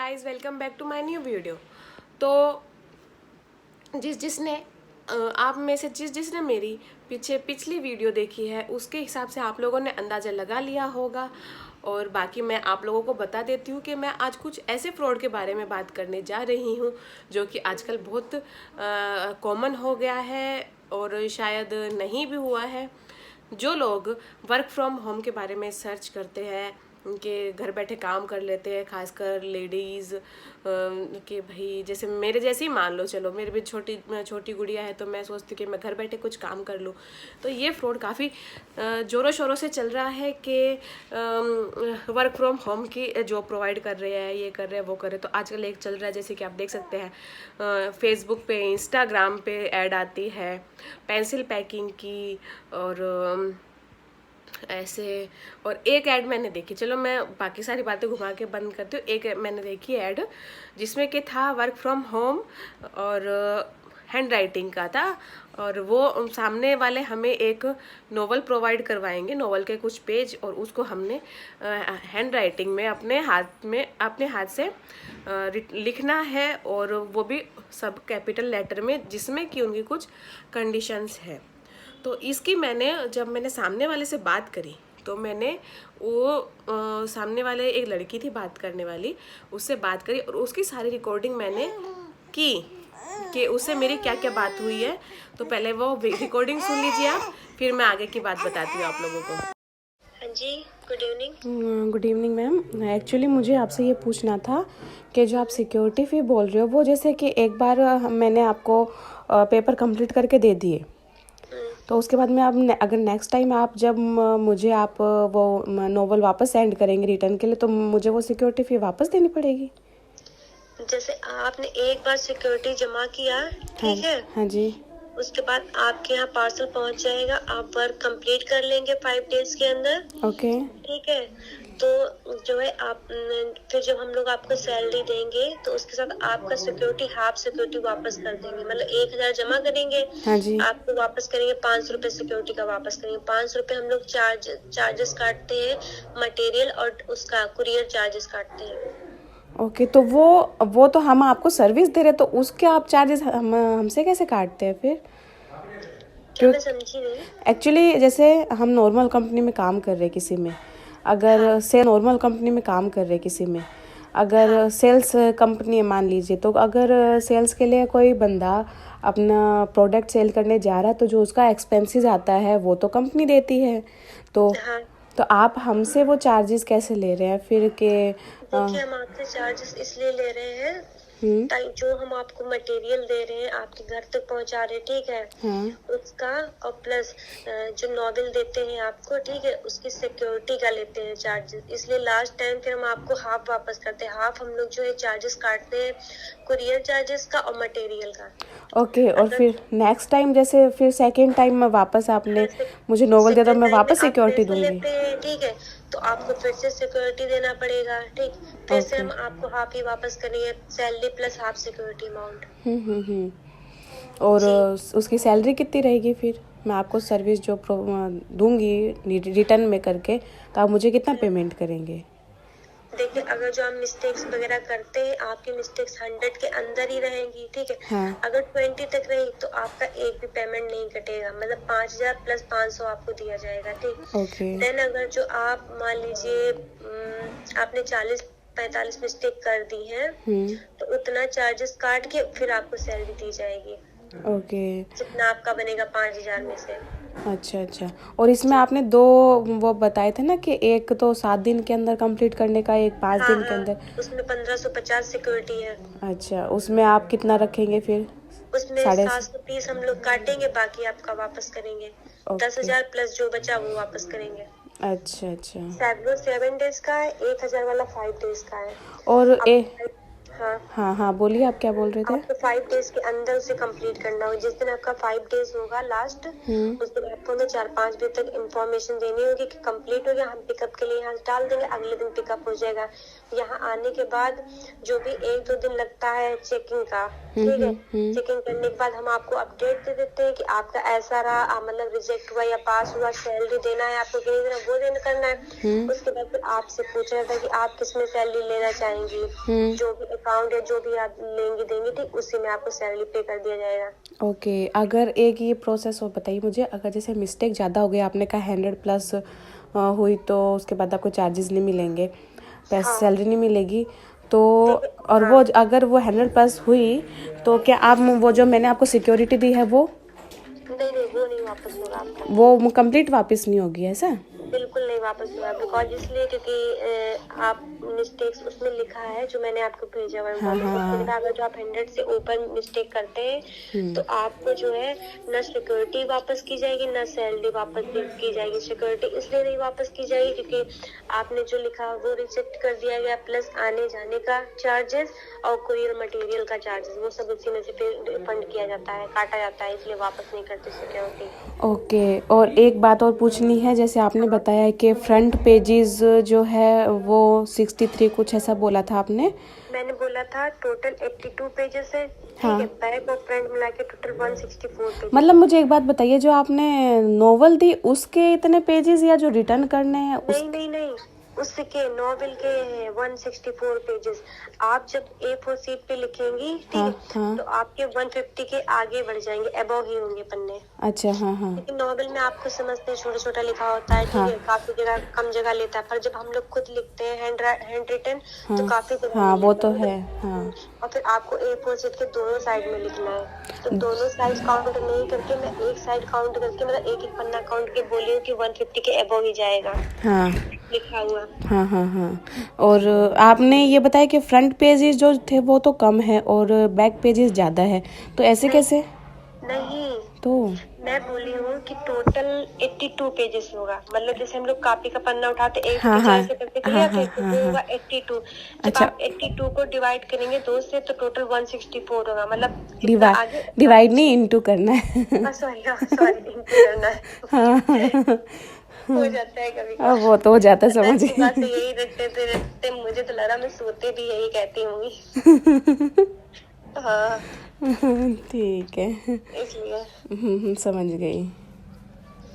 Guys, welcome back to my new video. तो जिसने आप में से जिसने मेरी पिछली वीडियो देखी है उसके हिसाब से आप लोगों ने अंदाज़ा लगा लिया होगा। और बाकी मैं आप लोगों को बता देती हूँ कि मैं आज कुछ ऐसे फ्रॉड के बारे में बात करने जा रही हूँ जो कि आजकल बहुत कॉमन हो गया है और शायद नहीं भी हुआ है। जो लोग वर्क फ्रॉम होम के बारे में सर्च करते हैं कि घर बैठे काम कर लेते हैं, खासकर लेडीज़ कि भाई जैसे मेरे जैसे ही मान लो, चलो मेरी भी छोटी गुड़िया है तो मैं सोचती हूँ कि मैं घर बैठे कुछ काम कर लूँ। तो ये फ्रॉड काफ़ी ज़ोरों शोरों से चल रहा है कि वर्क फ्रॉम होम की जॉब प्रोवाइड कर रहे हैं, ये कर रहे हैं, वो कर रहे हैं। तो आजकल एक चल रहा है जैसे कि आप देख सकते हैं फेसबुक पे, इंस्टाग्राम पे ऐड आती है पेंसिल पैकिंग की और ऐसे। और एक ऐड मैंने देखी, चलो मैं बाकी सारी बातें घुमा के बंद करती हूँ। एक मैंने देखी ऐड जिसमें कि था वर्क फ्रॉम होम और हैंड राइटिंग का था, और वो सामने वाले हमें एक नोवेल प्रोवाइड करवाएंगे, नोवेल के कुछ पेज, और उसको हमने हैंड राइटिंग में अपने हाथ से लिखना है, और वो भी सब कैपिटल लेटर में, जिसमें कि उनकी कुछ कंडीशंस है। तो इसकी जब मैंने सामने वाले से बात करी तो मैंने वो सामने वाले एक लड़की थी बात करने वाली, उससे बात करी और उसकी सारी रिकॉर्डिंग मैंने की कि उससे मेरी क्या क्या बात हुई है। तो पहले वो रिकॉर्डिंग सुन लीजिए आप, फिर मैं आगे की बात बताती हूँ आप लोगों को। हाँ जी, good evening. Good evening ma'am. Actually मुझे आपसे ये पूछना था कि जो आप सिक्योरिटी फ़ी बोल रहे हो वो जैसे कि एक बार मैंने आपको पेपर कंप्लीट करके दे दिए, तो उसके बाद में आप अगर नेक्स्ट टाइम आप जब मुझे आप वो नोवेल वापस सेंड करेंगे रिटर्न के लिए, तो मुझे वो सिक्योरिटी फ़ी वापस देनी पड़ेगी? जैसे आपने एक बार सिक्योरिटी जमा किया, ठीक है? हाँ जी। उसके बाद आपके यहाँ पार्सल पहुँच जाएगा, आप वर्क कंप्लीट कर लेंगे 5 डेज के अंदर। ओके। ठीक है, तो जो है आप फिर जब हम लोग आपको सैलरी देंगे तो उसके साथ आपका सिक्योरिटी हाफ सिक्योरिटी वापस कर देंगे। मतलब 1000 जमा करेंगे, हाँ जी। आपको वापस करेंगे 500 रुपये सिक्योरिटी का वापस करेंगे। 500 रुपये हम लोग चार्जेस काटते हैं, मटेरियल और उसका कुरियर चार्जेस काटते हैं। ओके, तो वो तो हम आपको सर्विस दे रहे, तो उसके आप चार्जेस हमसे कैसे काटते हैं फिर? क्या मैं समझी नहीं। एक्चुअली जैसे हम नॉर्मल कंपनी में काम कर रहे हैं किसी में, अगर नॉर्मल कंपनी में काम कर रहे हैं किसी में, अगर सेल्स कंपनी है मान लीजिए, तो अगर सेल्स के लिए कोई बंदा अपना प्रोडक्ट सेल करने जा रहा है तो जो उसका एक्सपेंसेस आता है वो तो कंपनी देती है। तो आप हमसे वो चार्जेस कैसे ले रहे हैं फिर के? देखिए, हम आपसे चार्जेस इसलिए ले रहे हैं ताकि जो हम आपको मटेरियल दे रहे हैं आपके घर तक पहुंचा रहे हैं, ठीक है, उसका और प्लस जो नॉवेल देते हैं आपको, ठीक है, उसकी सिक्योरिटी का लेते हैं चार्जेस। इसलिए लास्ट टाइम फिर हम आपको हाफ वापस करते हैं। हाफ हम लोग जो है चार्जेस काटते हैं कुरियर चार्जेस का और मटेरियल का। ओके, और फिर नेक्स्ट टाइम जैसे फिर सेकेंड टाइम में वापस आपने मुझे नोवेल दिया तो मैं वापस सिक्योरिटी दूंगी? ठीक है, तो आपको फिर से सिक्योरिटी देना पड़ेगा, ठीक, फिर से हम आपको हाफ ही वापस करेंगे, salary plus half security amount. और उसकी सैलरी कितनी रहेगी फिर? मैं आपको सर्विस जो दूंगी रिटर्न में करके, तो आप मुझे कितना पेमेंट करेंगे? देखिए, अगर जो हम मिस्टेक्स वगैरह करते हैं, आपकी मिस्टेक्स 100 के अंदर ही रहेंगी, ठीक है। हाँ। अगर 20 तक रही तो आपका एक भी पेमेंट नहीं कटेगा, मतलब 5000 प्लस 500 आपको दिया जाएगा, ठीक। ओके। देन अगर जो आप मान लीजिए आपने 40-45 मिस्टेक कर दी है तो उतना चार्जेस काट के फिर आपको सैलरी दी जाएगी। ओके। जितना आपका बनेगा 5000 में से। अच्छा। और इसमें आपने दो वो बताए थे ना कि एक तो 7 दिन के अंदर कंप्लीट करने का, एक 5 दिन के अंदर। उसमें 1550 सिक्योरिटी है। अच्छा, उसमें आप कितना रखेंगे फिर? उसमें 730 हम लोग काटेंगे, बाकी आपका वापस करेंगे। 10,000 प्लस जो बचा वो वापस करेंगे। अच्छा। 7 डेज का है, 1000 वाला 5 डेज का है। और हाँ हाँ बोलिए, आप क्या बोल रहे थे? आपको 5 डेज के अंदर उसे कंप्लीट करना होगा। जिस दिन आपका 5 डेज होगा लास्ट, उस दिन आपको ना 4-5 बजे तक इंफॉर्मेशन देनी होगी कि कंप्लीट हो गया, हम पिकअप के लिए यहाँ डाल देंगे, अगले दिन पिकअप हो जाएगा। यहाँ आने के बाद जो भी 1-2 दिन लगता है चेकिंग का, ठीक है, चेकिंग करने के बाद हम आपको अपडेट दे देते हैं कि आपका ऐसा रहा, मतलब रिजेक्ट हुआ या पास हुआ, सैलरी देना है आपको कि नहीं देना, वो देना करना है। उसके बाद फिर आपसे पूछा जाता है कि आप किसमें सैलरी लेना चाहेंगी, जो भी अकाउंट है, जो भी आप लेंगे देंगे, ठीक, उसी में आपको सैलरी पे कर दिया जाएगा। ओके, अगर एक ये प्रोसेस हो बताइए मुझे, अगर जैसे मिस्टेक ज़्यादा हो गई, आपने कहा 100+ हुई, तो उसके बाद आपको चार्जेस नहीं मिलेंगे, पैसे सैलरी नहीं मिलेगी, तो और वो अगर वो 100+ हुई तो क्या आप वो जो मैंने आपको सिक्योरिटी दी है वो नहीं, वो नहीं वापस होगा आपका, वो कंप्लीट वापस नहीं होगी ऐसा? बिल्कुल नहीं वापस होगा। बिकॉज इसलिए क्योंकि आप मिस्टेक्स उसमें लिखा है जो मैंने आपको भेजा हुआ है, अगर जो आप 100 से ऊपर मिस्टेक करते हैं तो आपको जो है न सिक्योरिटी वापस की जाएगी, न सैलरी वापस की जाएगी। सिक्योरिटी इसलिए नहीं वापस की जाएगी क्योंकि आपने जो लिखा वो रिजेक्ट कर दिया गया, प्लस आने जाने का चार्जेस और कोरियर मटेरियल का चार्जेस, वो सब उसी में से फिर फंड किया जाता है, काटा जाता है, इसलिए वापस नहीं करते सिक्योरिटी। ओके, और एक बात और पूछनी है, जैसे आपने बताया कि फ्रंट पेजेस जो है वो 63 कुछ ऐसा बोला था आपने? मैंने बोला था टोटल 82 पेजेस है, ठीक है, बैक और फ्रंट मिला के टोटल 164 पेजेस। मतलब मुझे एक बात बताइए, जो आपने नोवेल दी उसके इतने पेजेस या जो रिटर्न करने हैं नहीं, उसके नॉवेल के 164 पेजेस। आप जब A4 शीट पे लिखेंगी, ठीक है, तो आपके 150 के आगे बढ़ जाएंगे, अबव ही होंगे पन्ने। अच्छा, हाँ। लेकिन नॉवेल में आपको समझते हैं छोटा छोटा लिखा होता है, ठीक है, काफी जगह कम जगह लेता है, पर जब हम लोग खुद लिखते हैं हैंड रिटन तो काफी जगह हाँ, वो तो है, हाँ। और फिर आपको A4 शीट के दोनों साइड में लिखना है, तो दोनों साइड काउंट नहीं करके मैं एक साइड काउंट करके, मतलब एक पन्ना काउंट के बोली हूँ कि 150 के अबव ही जाएगा, हाँ लिखा हुआ। हाँ। और आपने ये बताया कि फ्रंट पेजेस जो थे वो तो कम है और बैक पेजेस ज़्यादा है, तो ऐसे कैसे? नहीं, तो मैं बोली हूँ कि टोटल 82 पेजेस होगा, मतलब जैसे हम लोग कॉपी का पन्ना उठाते एक से करके क्लियर थे, तो वो होगा 82। जब आप 82 को डिवाइड करेंगे 2 से तो टोटल 164 होगा, मतलब डिवाइड नहीं, इंटू करना है। सॉरी इंटू करना है। हाँ हो जाता है कभी अब वो तो हो जाता है, समझ गई। यही रटते मुझे तो लगा मैं सोते भी यही कहती होंगी। हाँ ठीक है, इसलिए समझ गई।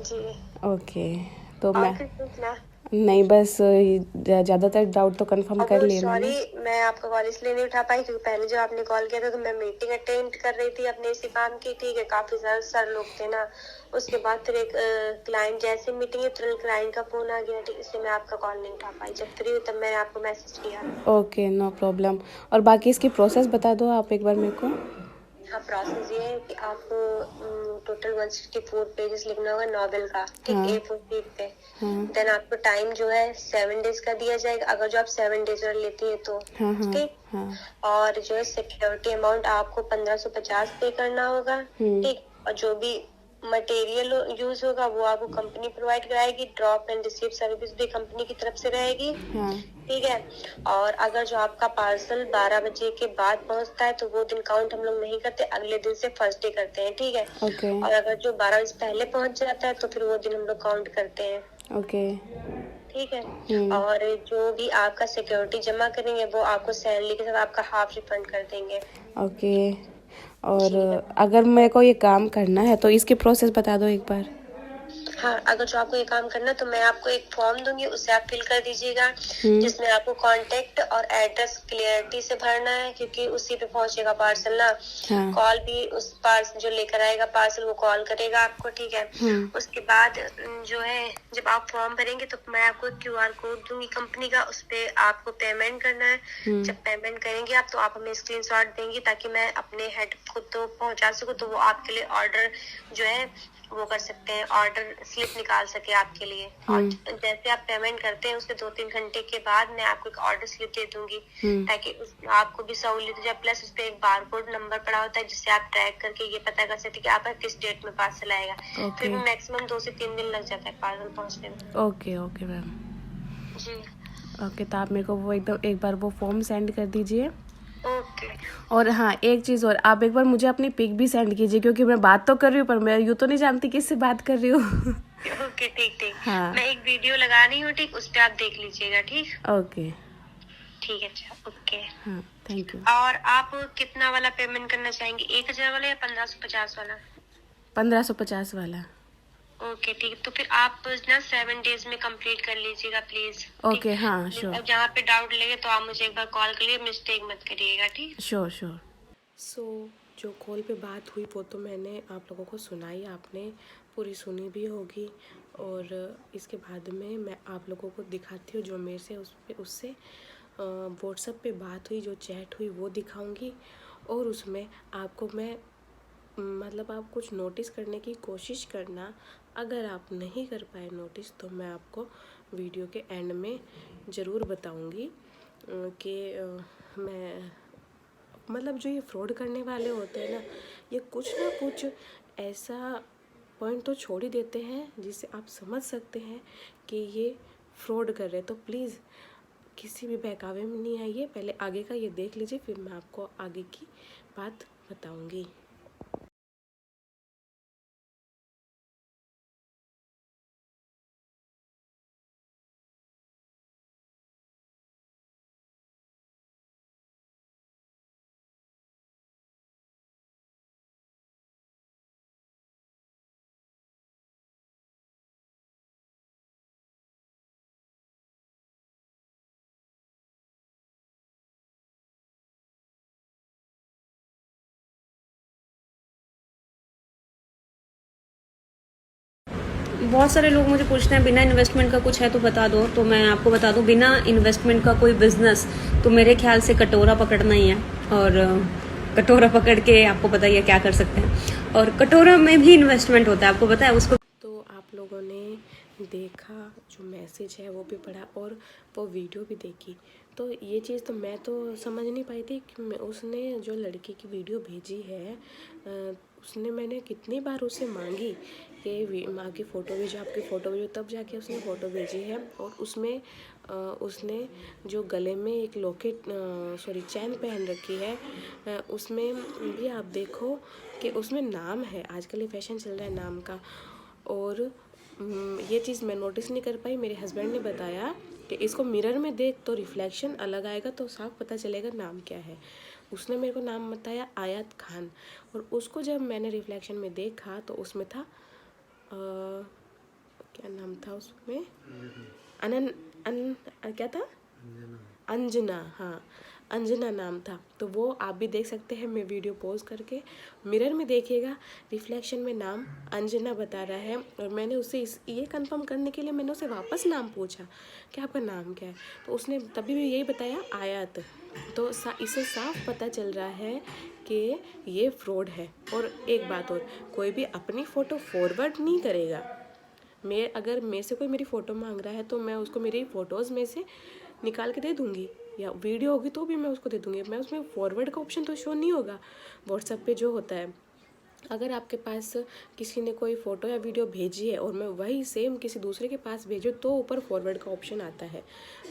जी, ओके, तो मैं पूछना नहीं, बस ज़्यादातर डाउट तो कंफर्म कर लिया मैंने। सॉरी, मैं आपका कॉल इसलिए नहीं उठा पाई क्योंकि पहले जब आपने कॉल किया था तो मैं मीटिंग अटेंड कर रही थी अपने इसी काम की, ठीक है, काफी सारे सर लोग थे ना। उसके बाद फिर एक क्लाइंट, जैसे मीटिंग है तुरंत क्लाइंट का फोन आ गया, ठीक, इसलिए मैं आपका कॉल नहीं उठा पाई। जब फ्री हुई तब मैंने आपको मैसेज किया। Okay, no problem. और बाकी इसकी प्रोसेस बता दो आप एक बार मेरे को। हाँ, प्रोसेस ये है कि आपको टोटल 164 पेजेस लिखना होगा नॉवेल का, ठीक, A4 शीट पे। देन आपको टाइम जो है 7 डेज का दिया जाएगा, अगर जो आप 7 डेज और लेती है तो, ठीक। और जो है सिक्योरिटी अमाउंट आपको 1550 पे करना होगा, ठीक। और जो भी मटेरियल यूज होगा वो आपको कंपनी प्रोवाइड कराएगी, ड्रॉप एंड रिसीव सर्विस भी कंपनी की तरफ से रहेगी, ठीक है। और अगर जो आपका पार्सल 12 बजे के बाद पहुंचता है तो वो दिन काउंट हम लोग नहीं करते, अगले दिन से फर्स्ट डे करते हैं, ठीक है। और अगर जो 12 बजे पहले पहुंच जाता है तो फिर वो दिन हम लोग काउंट करते हैं, ठीक है। और जो भी आपका सिक्योरिटी जमा करेंगे वो आपको सैलरी के साथ आपका हाफ रिफंड कर देंगे। ओके, और अगर मेरे को ये काम करना है तो इसकी प्रोसेस बता दो एक बार। हाँ, अगर जो आपको ये काम करना है तो मैं आपको एक फॉर्म दूंगी, उसे आप फिल कर दीजिएगा, जिसमें आपको कांटेक्ट और एड्रेस क्लियरिटी से भरना है क्योंकि उसी पे पहुंचेगा पार्सल ना। कॉल भी उस पार्सल जो लेकर आएगा पार्सल वो कॉल करेगा आपको, ठीक है। उसके बाद जो है जब आप फॉर्म भरेंगे तो मैं आपको QR कोड दूंगी कंपनी का, उस पे आपको पेमेंट करना है। जब पेमेंट करेंगे आप तो आप हमें स्क्रीनशॉट देंगी ताकि मैं अपने हेड को तो पहुंचा सकूं, तो वो आपके लिए ऑर्डर जो है वो कर सकते हैं, ऑर्डर स्लिप निकाल सके आपके लिए। और जैसे आप पेमेंट करते हैं उसके 2-3 घंटे के बाद मैं आपको एक ऑर्डर स्लिप दे दूंगी ताकि आपको भी सहूलियत हो जाए। प्लस उस पे एक बारकोड नंबर पड़ा होता है जिससे आप ट्रैक करके ये पता कर सकते हैं कि आपका किस डेट में पार्सल आएगा। फिर भी मैक्सिमम 2 से 3 दिन लग जाता है पार्सल पहुंचने में। ओके मैम जी, ओके, तो आप मेरे को वो एकदम एक बार वो फॉर्म सेंड कर दीजिए। ओके। और हाँ, एक चीज़ और, आप एक बार मुझे अपनी पिक भी सेंड कीजिए, क्योंकि मैं बात तो कर रही हूँ पर मैं यूँ तो नहीं जानती किससे बात कर रही हूँ। ओके ठीक ठीक। हाँ। मैं एक वीडियो लगा रही हूँ, ठीक, उस पर आप देख लीजिएगा। ठीक ओके। ठीक है, अच्छा, ओके। हाँ, थैंक यू। और आप कितना वाला पेमेंट करना चाहेंगे, 1000 वाला या 1550 वाला? 1550 वाला। ओके ठीक है, तो फिर आप ना 7 डेज में कंप्लीट कर लीजिएगा प्लीज। ओके, हाँ, श्योर। अब जहाँ पे डाउट लगे तो आप मुझे एक बार कॉल करिए, मिस्टेक मत करिएगा, ठीक। Sure sure. सो जो कॉल पे बात हुई वो तो मैंने आप लोगों को सुनाई, आपने पूरी सुनी भी होगी। और इसके बाद में मैं आप लोगों को दिखाती हूँ जो मेरे से उससे व्हाट्सएप पे बात हुई, जो चैट हुई वो दिखाऊंगी। और उसमें आपको मैं मतलब आप कुछ नोटिस करने की कोशिश करना। अगर आप नहीं कर पाए नोटिस तो मैं आपको वीडियो के एंड में ज़रूर बताऊंगी कि मैं मतलब जो ये फ्रॉड करने वाले होते हैं ना, ये कुछ ना कुछ ऐसा पॉइंट तो छोड़ ही देते हैं जिससे आप समझ सकते हैं कि ये फ्रॉड कर रहे हैं। तो प्लीज़ किसी भी बहकावे में नहीं आइए, पहले आगे का ये देख लीजिए, फिर मैं आपको आगे की बात बताऊंगी। बहुत सारे लोग मुझे पूछते हैं बिना इन्वेस्टमेंट का कुछ है तो बता दो, तो मैं आपको बता दूं बिना इन्वेस्टमेंट का कोई बिजनेस तो मेरे ख्याल से कटोरा पकड़ना ही है। और कटोरा पकड़ के आपको पता ही है क्या कर सकते हैं, और कटोरा में भी इन्वेस्टमेंट होता है, आपको पता है उसको। तो आप लोगों ने देखा, जो मैसेज है वो भी पढ़ा और वो वीडियो भी देखी। तो ये चीज़ तो मैं तो समझ नहीं पाई थी कि उसने जो लड़की की वीडियो भेजी है उसने, मैंने कितनी बार उससे मांगी कि माँ की फ़ोटो भेजो, आपकी फ़ोटो भेजो, तब जाके उसने फ़ोटो भेजी है। और उसमें उसने जो गले में एक लॉकेट चैन पहन रखी है, उसमें भी आप देखो कि उसमें नाम है। आजकल ये फैशन चल रहा है नाम का। और ये चीज़ मैं नोटिस नहीं कर पाई, मेरे हस्बैंड ने बताया कि इसको मिरर में देख तो रिफ्लेक्शन अलग आएगा तो साफ पता चलेगा नाम क्या है। उसने मेरे को नाम बताया आयत खान, और उसको जब मैंने रिफ्लेक्शन में देखा तो उसमें था क्या नाम था उसमें, क्या था, अंजना। हाँ, अंजना नाम था। तो वो आप भी देख सकते हैं, मैं वीडियो पॉज करके मिरर में देखिएगा, रिफ्लेक्शन में नाम अंजना बता रहा है। और मैंने उससे ये कंफर्म करने के लिए मैंने उससे वापस नाम पूछा कि आपका नाम क्या है, तो उसने तभी भी यही बताया आयत। तो इससे साफ पता चल रहा है कि ये फ्रॉड है। और एक बात और, कोई भी अपनी फ़ोटो फॉरवर्ड नहीं करेगा। अगर मेरे से कोई मेरी फ़ोटो मांग रहा है तो मैं उसको मेरी फ़ोटोज़ में से निकाल के दे दूँगी, या वीडियो होगी तो भी मैं उसको दे दूँगी। मैं उसमें फॉरवर्ड का ऑप्शन तो शो नहीं होगा व्हाट्सएप पे जो होता है। अगर आपके पास किसी ने कोई फ़ोटो या वीडियो भेजी है और मैं वही सेम किसी दूसरे के पास भेजूँ तो ऊपर फॉरवर्ड का ऑप्शन आता है,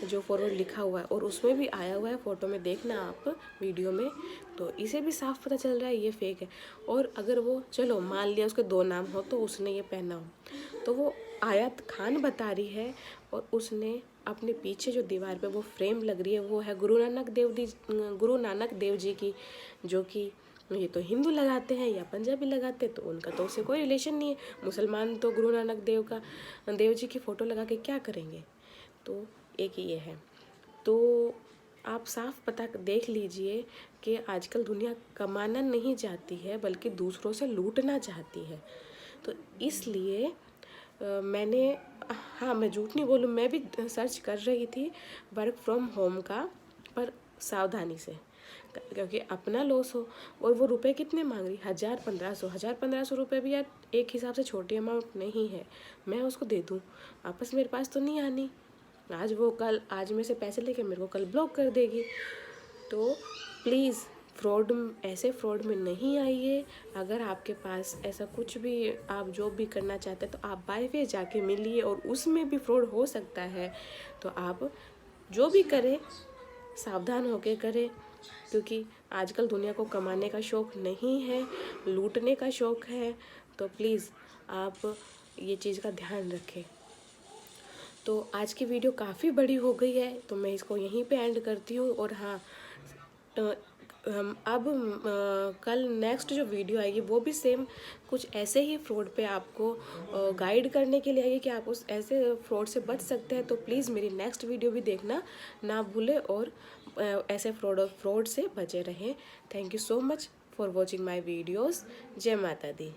जो फॉरवर्ड लिखा हुआ है, और उसमें भी आया हुआ है फ़ोटो में, देखना आप वीडियो में, तो इसे भी साफ पता चल रहा है ये फेक है। और अगर वो, चलो मान लिया उसके 2 नाम हो तो उसने ये पहना हो, तो वो आयत खान बता रही है। और उसने अपने पीछे जो दीवार पे वो फ्रेम लग रही है वो है गुरु नानक देव जी की, जो कि ये तो हिंदू लगाते हैं या पंजाबी लगाते हैं, तो उनका तो उससे कोई रिलेशन नहीं है। मुसलमान तो गुरु नानक देव जी की फ़ोटो लगा के क्या करेंगे। तो एक ये है। तो आप साफ पता देख लीजिए कि आजकल दुनिया कमाना नहीं चाहती है बल्कि दूसरों से लूटना चाहती है। तो इसलिए मैंने, हाँ मैं झूठ नहीं बोलूँ, मैं भी सर्च कर रही थी वर्क फ्रॉम होम का, पर सावधानी से, क्योंकि अपना लॉस हो। और वो रुपए कितने मांग रही, 1500 रुपये भी यार एक हिसाब से छोटी अमाउंट नहीं है। मैं उसको दे दूँ, वापस मेरे पास तो नहीं आनी। आज में से पैसे लेके मेरे को कल ब्लॉक कर देगी। तो प्लीज़ ऐसे फ्रॉड में नहीं आइए। अगर आपके पास ऐसा कुछ भी, आप जॉब भी करना चाहते हैं तो आप बाय वे जाके मिलिए, और उसमें भी फ्रॉड हो सकता है। तो आप जो भी करें सावधान होके करें। क्योंकि आजकल दुनिया को कमाने का शौक़ नहीं है, लूटने का शौक़ है। तो प्लीज़ आप ये चीज़ का ध्यान रखें। तो आज की वीडियो काफ़ी बड़ी हो गई है, तो मैं इसको यहीं पे एंड करती हूँ। और हाँ, अब कल नेक्स्ट जो वीडियो आएगी वो भी सेम कुछ ऐसे ही फ्रॉड पे आपको गाइड करने के लिए आएगी कि आप उस ऐसे फ्रॉड से बच सकते हैं। तो प्लीज़ मेरी नेक्स्ट वीडियो भी देखना ना भूलें और ऐसे फ्रॉड से बचे रहें। Thank you so much for watching my videos. जय माता दी।